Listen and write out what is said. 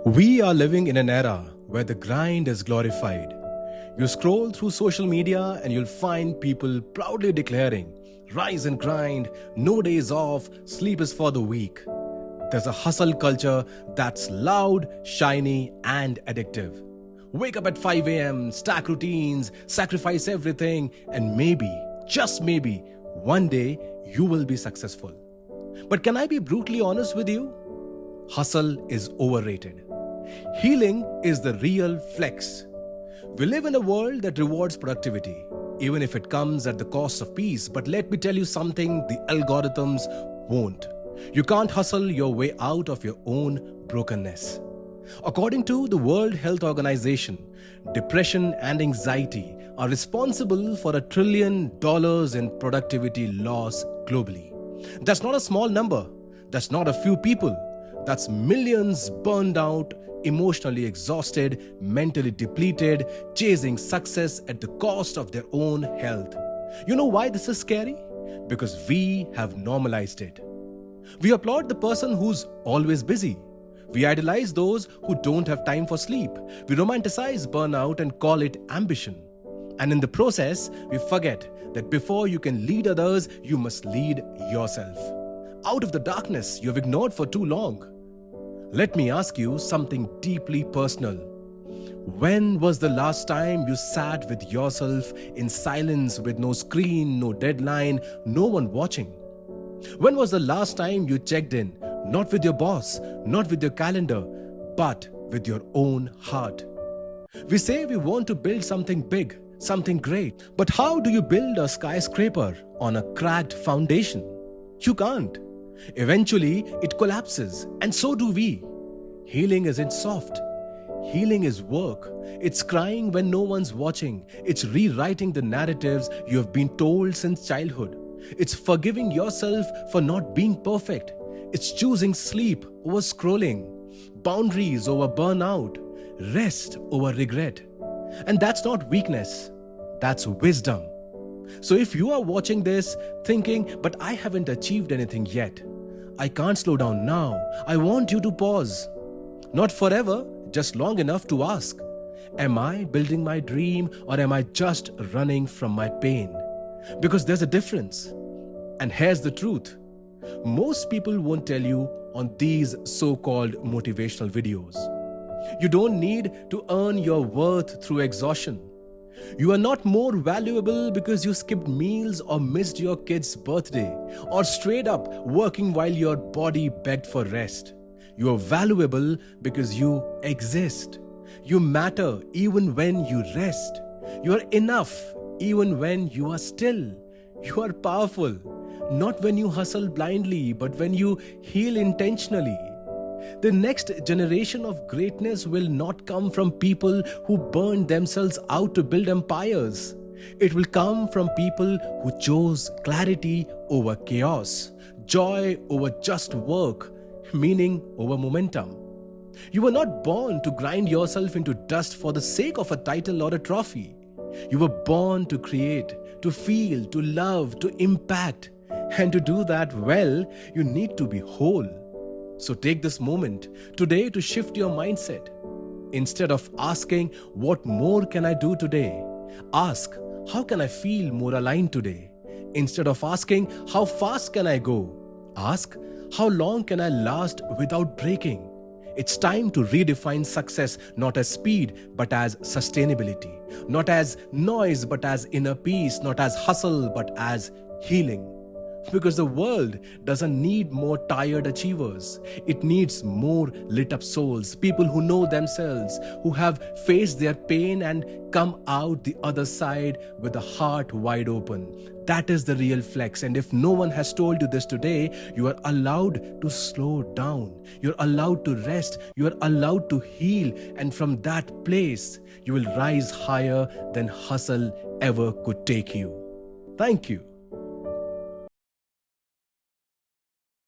We are living in an era where the grind is glorified. You scroll through social media and you'll find people proudly declaring, rise and grind, no days off, sleep is for the weak. There's a hustle culture that's loud, shiny, and addictive. Wake up at 5 a.m., stack routines, sacrifice everything, and maybe, just maybe, one day you will be successful. But can I be brutally honest with you? Hustle is overrated. Healing is the real flex. We live in a world that rewards productivity, even if it comes at the cost of peace. But let me tell you something the algorithms won't. You can't hustle your way out of your own brokenness. According to the World Health Organization, depression and anxiety are responsible for $1 trillion in productivity loss globally. That's not a small number. That's not a few people. That's millions burned out, emotionally exhausted, mentally depleted, chasing success at the cost of their own health. You know why this is scary? Because we have normalized it. We applaud the person who's always busy. We idolize those who don't have time for sleep. We romanticize burnout and call it ambition. And in the process, we forget that before you can lead others, you must lead yourself. Out of the darkness you've ignored for too long. Let me ask you something deeply personal. When was the last time you sat with yourself in silence with no screen, no deadline, no one watching? When was the last time you checked in, not with your boss, not with your calendar, but with your own heart? We say we want to build something big, something great, but how do you build a skyscraper on a cracked foundation? You can't. Eventually, it collapses, and so do we. Healing isn't soft. Healing is work. It's crying when no one's watching. It's rewriting the narratives you have been told since childhood. It's forgiving yourself for not being perfect. It's choosing sleep over scrolling, boundaries over burnout, rest over regret. And that's not weakness, that's wisdom. So if you are watching this thinking, but I haven't achieved anything yet, I can't slow down now, I want you to pause. Not forever, just long enough to ask, am I building my dream or am I just running from my pain? Because there's a difference. And here's the truth. Most people won't tell you on these so-called motivational videos. You don't need to earn your worth through exhaustion. You are not more valuable because you skipped meals or missed your kid's birthday or straight up working while your body begged for rest. You are valuable because you exist. You matter even when you rest. You are enough even when you are still. You are powerful, not when you hustle blindly, but when you heal intentionally. The next generation of greatness will not come from people who burned themselves out to build empires. It will come from people who chose clarity over chaos, joy over just work, meaning over momentum. You were not born to grind yourself into dust for the sake of a title or a trophy. You were born to create, to feel, to love, to impact. And to do that well, you need to be whole. So take this moment today to shift your mindset. Instead of asking, what more can I do today? Ask, how can I feel more aligned today? Instead of asking, how fast can I go? Ask, how long can I last without breaking? It's time to redefine success not as speed but as sustainability. Not as noise but as inner peace. Not as hustle but as healing. Because the world doesn't need more tired achievers. It needs more lit up souls, people who know themselves, who have faced their pain and come out the other side with a heart wide open. That is the real flex. And if no one has told you this today, you are allowed to slow down. You're allowed to rest. You are allowed to heal. And from that place, you will rise higher than hustle ever could take you. Thank you.